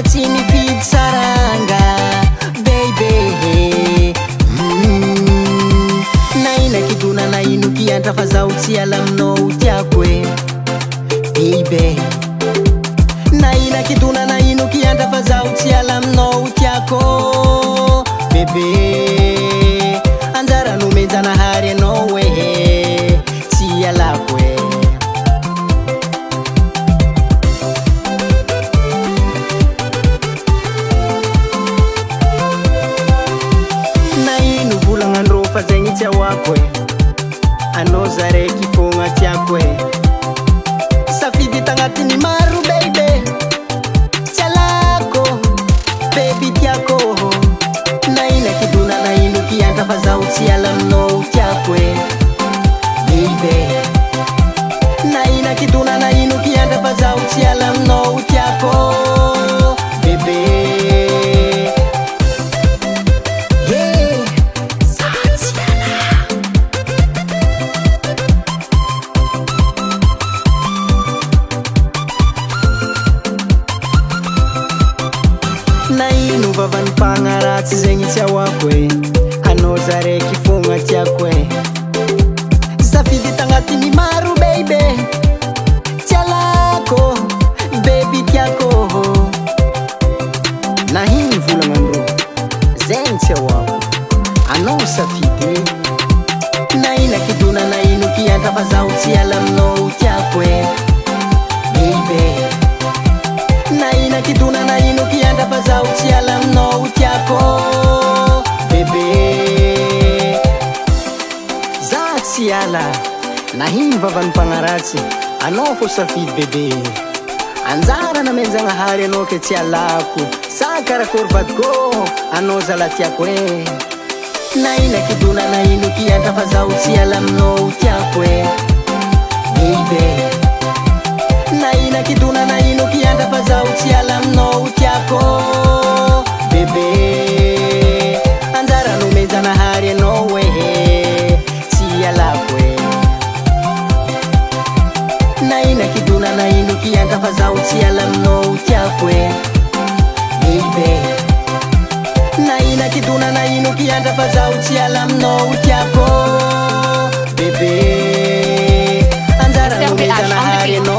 tsy mifidy saranga baby. Naina kidona naino kiantra fa zaho tsy ala aminao tiako e baby. Naina kidona naino kiantra fa zaho tsy ala aminao tiako bebe. Anjara nomenjanahary anao e tsy alako e. Naino volagnandrô fa zegny tsy ahoako e. Anao zaraiky fogna tiako e. Safidy tagnatiny maro baby, tsy alako baby tiako. Naina kidona naino kiantra fa zaho tsy ala aminao tiako e baby. Naina kidona naino kiantra fa zaho tsy ala aminao tiako bebe. Naino vavany mpagnaratsy zegny tsy ahoako e. Anao zaraiky fogna tiako e. Safidy tagnatiny maro baby, tsy alako baby tiako. Nahino volagnandrô zegny tsy ahoako, anao safidy. Naina kidona naino kiantra fa zaho tsy ala aminao tiako e baby. Naina kidona naino kiantra fa zaho tsy ala aminao tiako bebe. Zaho tsy ala, nahino vavany mpagnaratsy, anao fô safidy bebe. Anjara namenjagnahary anao ke tsy alako, sa karakory vadiko anao zala tiako e. Naina kidona naino kiantra fa zaho tsy ala aminao tiako e baby. Naina kidona naino kiantra fa zaho tsy ala aminao tiako bebe. Anjara nomenjanahary anao e tsy alako e. Naina kidona naino kiantra fa zaho tsy ala aminao tiako e baby. Naina kidona naino kiantra fa zaho tsy ala aminao tiako bebe. Anjara nomenjanahary anao